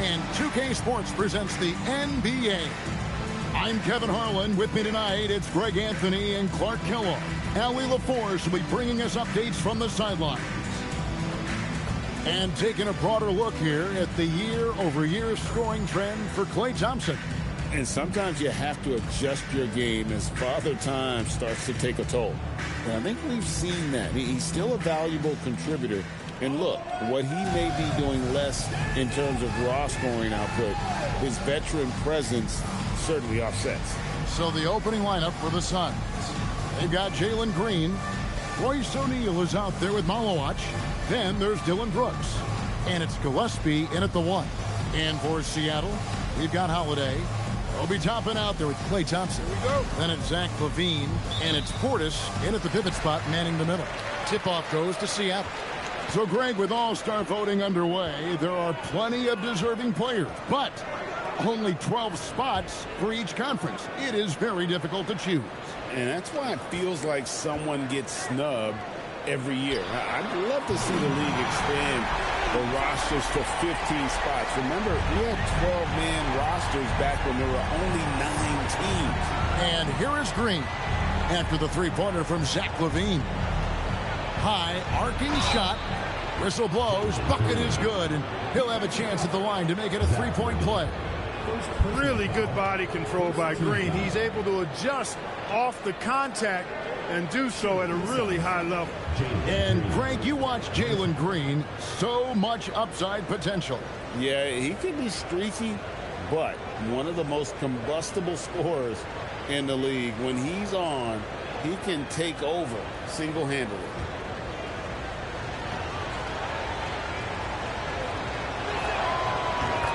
and 2K Sports presents the NBA. I'm Kevin Harlan. With me tonight, it's Greg Anthony and Clark Kellogg. Allie LaForce will be bringing us updates from the sidelines. And taking a broader look here at the year-over-year scoring trend for Klay Thompson. And sometimes you have to adjust your game as Father Time starts to take a toll. And I think we've seen that. He's still a valuable contributor. And look, what he may be doing less in terms of raw scoring output, his veteran presence certainly offsets. So the opening lineup for the Suns. They've got Jalen Green. Royce O'Neal is out there with Malowach. Then there's Dylan Brooks. And it's Gillespie in at the 1. And for Seattle, we've got Holiday. Obi Toppin out there with Klay Thompson. Here we go. Then it's Zach LaVine. And it's Portis in at the pivot spot, manning the middle. Tip-off goes to Seattle. So, Greg, with All-Star voting underway, there are plenty of deserving players, but only 12 spots for each conference. It is very difficult to choose. And that's why it feels like someone gets snubbed every year. I'd love to see the league expand the rosters to 15 spots. Remember, we had 12-man rosters back when there were only 9 teams. And here is Green after the three-pointer from Zach LaVine. High, arcing shot. Whistle blows. Bucket is good. And he'll have a chance at the line to make it a three-point play. Really good body control by Green. He's able to adjust off the contact and do so at a really high level. And, Greg, you watch Jalen Green. So much upside potential. Yeah, he could be streaky, but one of the most combustible scorers in the league. When he's on, he can take over single-handedly.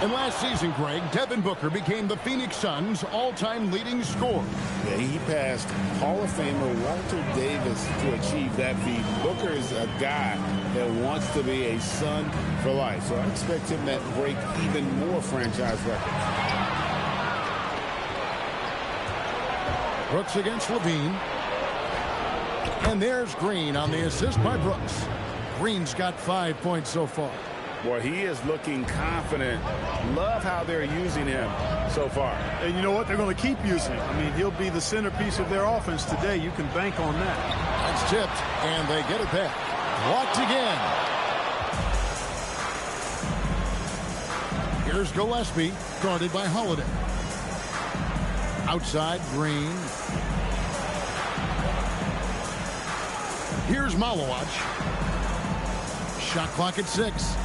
And last season, Greg, Devin Booker became the Phoenix Suns' all-time leading scorer. Yeah, he passed Hall of Famer Walter Davis to achieve that feat. Booker is a guy that wants to be a Sun for life, so I expect him to break even more franchise records. Brooks against LaVine. And there's Green on the assist by Brooks. Green's got 5 points so far. Boy, he is looking confident. Love how they're using him so far. And you know what? They're going to keep using him. I mean, he'll be the centerpiece of their offense today. You can bank on that. That's tipped, and they get it back. Blocked again. Here's Gillespie, guarded by Holiday. Outside, Green. Here's Malowach. Shot clock at 6.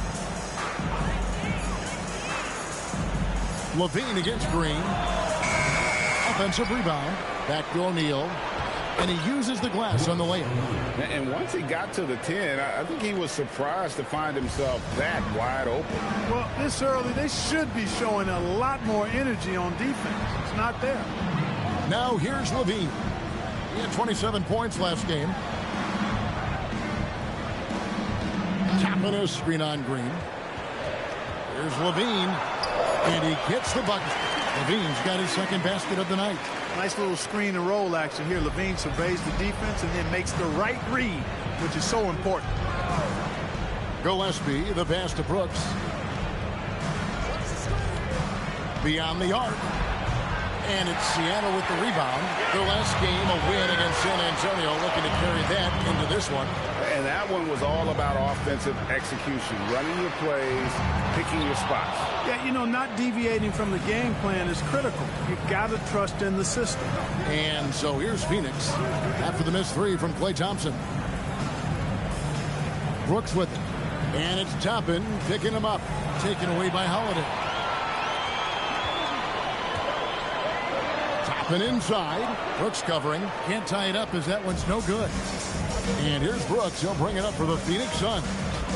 LaVine against Green. Offensive rebound. Back to O'Neal. And he uses the glass on the layup. And once he got to the 10, I think he was surprised to find himself that wide open. Well, this early, they should be showing a lot more energy on defense. It's not there. Now here's LaVine. He had 27 points last game. Tapping a screen on Green. Here's LaVine. And he gets the bucket. LaVine's got his second basket of the night. Nice little screen and roll action here. LaVine surveys the defense and then makes the right read, which is so important. Gillespie, the pass to Brooks. Beyond the arc. And it's Seattle with the rebound. Their last game, a win against San Antonio, looking to carry that into this one. And that one was all about offensive execution, running your plays, picking your spots. Yeah, you know, not deviating from the game plan is critical. You've got to trust in the system. And so here's Phoenix after the missed three from Klay Thompson. Brooks with it. And it's Toppin picking him up. Taken away by Holiday. Toppin inside. Brooks covering. Can't tie it up as that one's no good. And here's Brooks. He'll bring it up for the Phoenix Suns.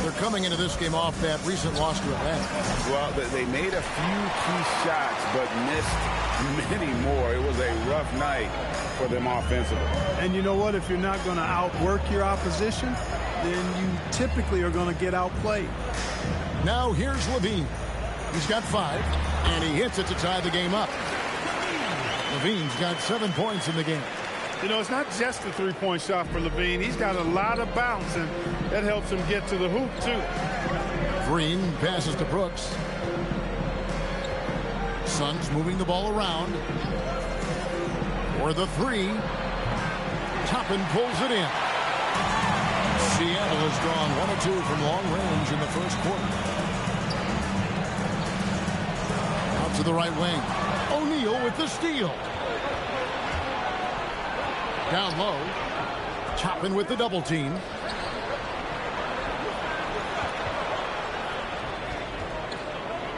They're coming into this game off that recent loss to Atlanta. Well, they made a few key shots, but missed many more. It was a rough night for them offensively. And you know what? If you're not going to outwork your opposition, then you typically are going to get outplayed. Now here's LaVine. He's got 5, and he hits it to tie the game up. LaVine's got 7 points in the game. You know, it's not just a three-point shot for LaVine. He's got a lot of bounce, and that helps him get to the hoop, too. Green passes to Brooks. Suns moving the ball around. For the three. Toppin pulls it in. Seattle has gone 1 of 2 from long range in the first quarter. Out to the right wing. O'Neal with the steal. Down low. Toppin with the double team.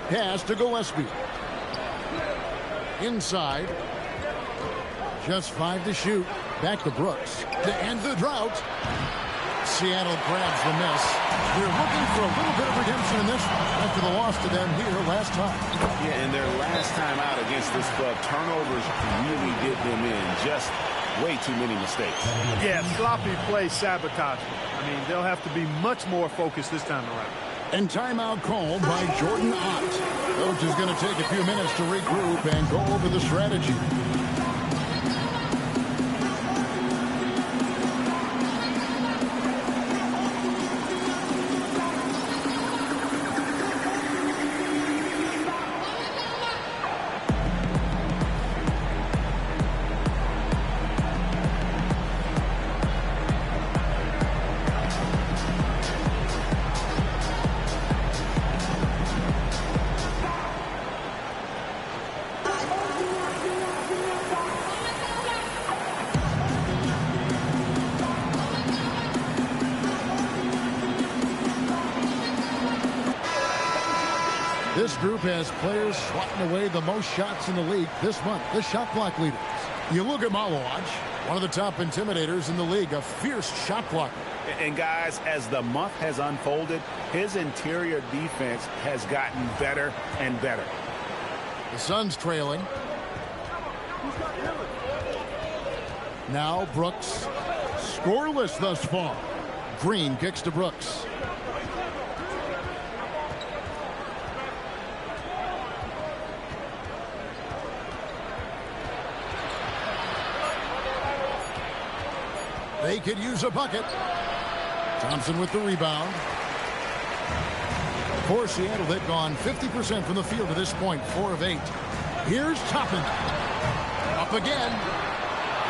Pass to Gillespie. Inside. Just 5 to shoot. Back to Brooks to end the drought. Seattle grabs the miss. They're looking for a little bit of redemption in this one after the loss to them here last time. Yeah, and their last time out against this club, turnovers really did them in. Just way too many mistakes. Yeah, sloppy play sabotage. I mean, they'll have to be much more focused this time around. And timeout called by Jordan Ott. Coach is going to take a few minutes to regroup and go over the strategy. This group has players swatting away the most shots in the league this month, the shot clock leaders. You look at Malowacz, one of the top intimidators in the league, a fierce shot blocker. And guys, as the month has unfolded, his interior defense has gotten better and better. The Suns trailing. Now Brooks, scoreless thus far. Green kicks to Brooks. They could use a bucket. Thompson with the rebound. For Seattle, they've gone 50% from the field to this point, 4 of 8. Here's Toppin. Up again.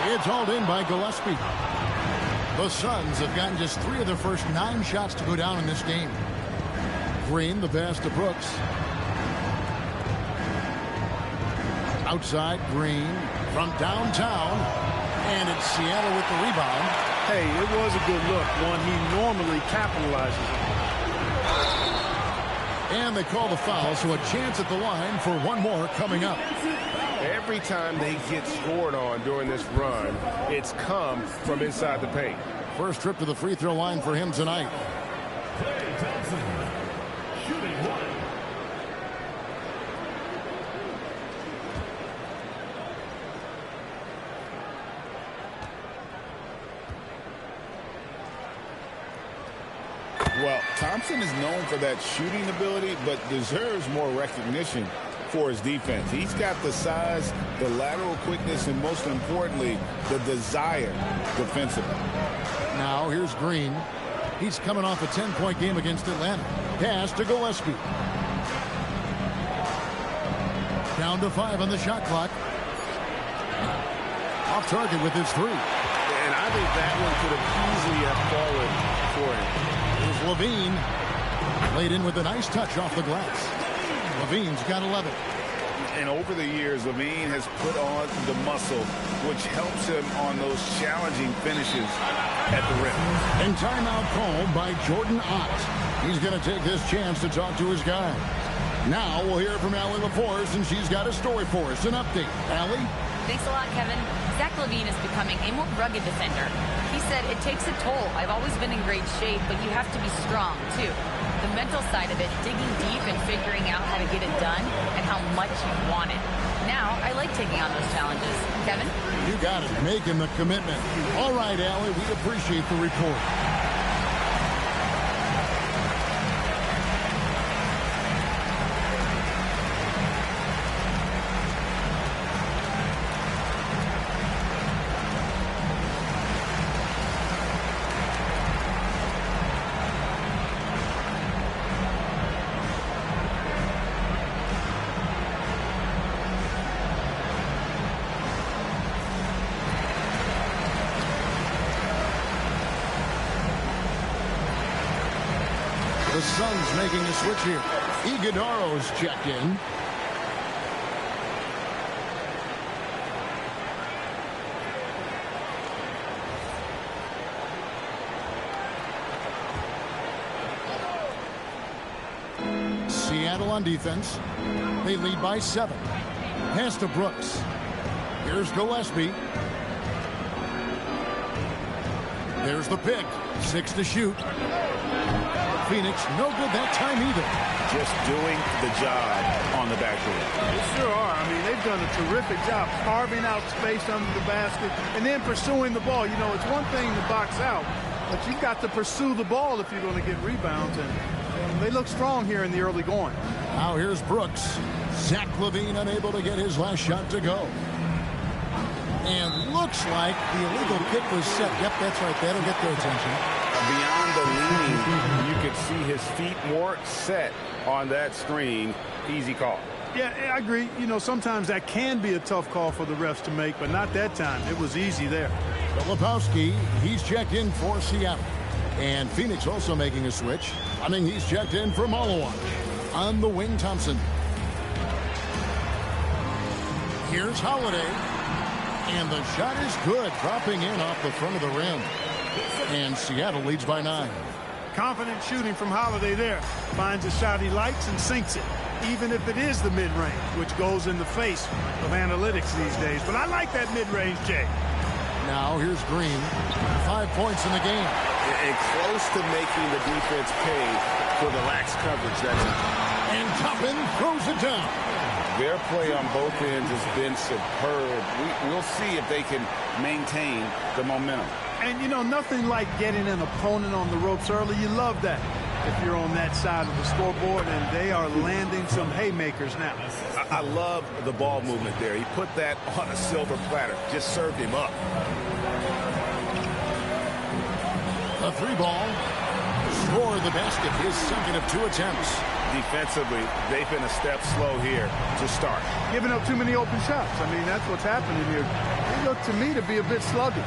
It's hauled in by Gillespie. The Suns have gotten just 3 of their first 9 shots to go down in this game. Green, the pass to Brooks. Outside, Green from downtown. And it's Seattle with the rebound. Hey, it was a good look, one he normally capitalizes on. And they call the foul, so a chance at the line for one more coming up. Every time they get scored on during this run, it's come from inside the paint. First trip to the free throw line for him tonight. Well, Thompson is known for that shooting ability, but deserves more recognition for his defense. He's got the size, the lateral quickness, and most importantly, the desire defensively. Now here's Green. He's coming off a 10-point game against Atlanta. Pass to Gillespie. Down to 5 on the shot clock. Off target with his 3. And I think that one could have easily have fallen for him. Here's Levine. Laid in with a nice touch off the glass. Levine's got 11. And over the years, Levine has put on the muscle, which helps him on those challenging finishes at the rim. And timeout called by Jordan Ott. He's going to take this chance to talk to his guy. Now we'll hear from Allie LaForce, and she's got a story for us. An update. Allie? Thanks a lot, Kevin. Zach LaVine is becoming a more rugged defender. He said, it takes a toll. I've always been in great shape, but you have to be strong, too. The mental side of it, digging deep and figuring out how to get it done and how much you want it. Now, I like taking on those challenges. Kevin? You got it. Making the commitment. All right, Allie, we appreciate the report. the Suns making a switch here. Iguodaro's checked in. Seattle on defense. They lead by 7. Pass to Brooks. Here's Gillespie. There's the pick. 6 to shoot. Phoenix, no good that time either. Just doing the job on the backboard. They sure are. I mean, they've done a terrific job carving out space under the basket and then pursuing the ball. You know, it's one thing to box out, but you've got to pursue the ball if you're going to get rebounds. And they look strong here in the early going. Now here's Brooks. Zach LaVine unable to get his last shot to go. And looks like the illegal kick was set. Yep, that's right. That'll get their attention. Beyond the leaning, you could see his feet more set on that screen. Easy call. Yeah, I agree. You know, sometimes that can be a tough call for the refs to make, but not that time. It was easy there. Filipowski, he's checked in for Seattle. And Phoenix also making a switch. I mean, he's checked in for Malawach. On the wing, Thompson. Here's Holiday. And the shot is good, dropping in off the front of the rim. And Seattle leads by 9. Confident shooting from Holiday there. Finds a shot he likes and sinks it, even if it is the mid-range, which goes in the face of analytics these days. But I like that mid-range, Jay. Now here's Green. 5 points in the game. And close to making the defense pay for the lax coverage. And Toppin throws it down. Their play on both ends has been superb. We'll see if they can maintain the momentum. And, you know, nothing like getting an opponent on the ropes early. You love that if you're on that side of the scoreboard, and they are landing some haymakers now. I love the ball movement there. He put that on a silver platter. Just served him up. A 3-ball. Scored the basket, his second of 2 attempts. Defensively, they've been a step slow here to start. Giving up too many open shots. I mean, that's what's happening here. They look to me to be a bit sluggish.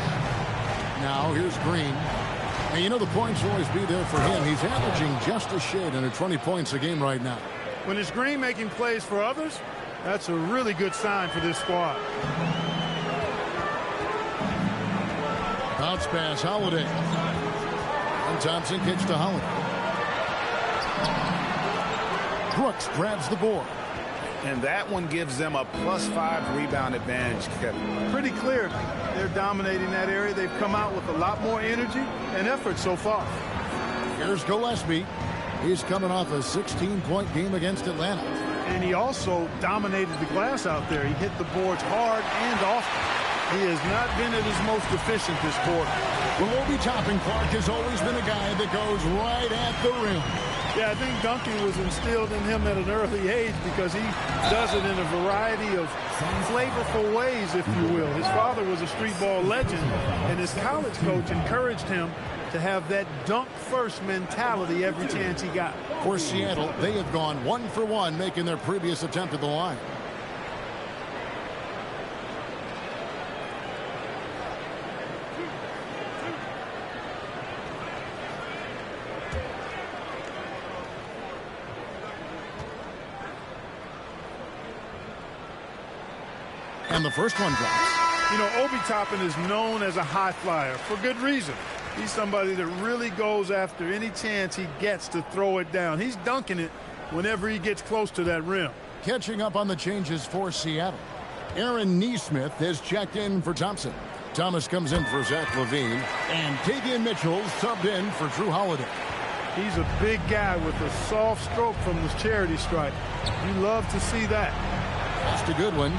Now here's Green. And you know the points will always be there for him. He's averaging just a shade under 20 points a game right now. When it's Green making plays for others, that's a really good sign for this squad. Bounce pass, Holiday. And Thompson kicks to Holiday. Brooks grabs the board. And that one gives them a +5 rebound advantage, Kevin. Pretty clear. They're dominating that area. They've come out with a lot more energy and effort so far. Here's Gillespie. He's coming off a 16-point game against Atlanta. And he also dominated the glass out there. He hit the boards hard and often. He has not been at his most efficient this quarter. Well, Obi Toppin, Clark, has always been a guy that goes right at the rim. Yeah, I think dunking was instilled in him at an early age because he does it in a variety of flavorful ways, if you will. His father was a street ball legend, and his college coach encouraged him to have that dunk-first mentality every chance he got. For Seattle, they have gone 1 for 1, making their previous attempt at the line. And the first one drops. You know, Obi Toppin is known as a high flyer for good reason. He's somebody that really goes after any chance he gets to throw it down. He's dunking it whenever he gets close to that rim. Catching up on the changes for Seattle. Aaron Nesmith has checked in for Thompson. Thomas comes in for Zach LaVine. And Davian Mitchell's subbed in for Drew Holiday. He's a big guy with a soft stroke from the charity stripe. You love to see that. That's a good one.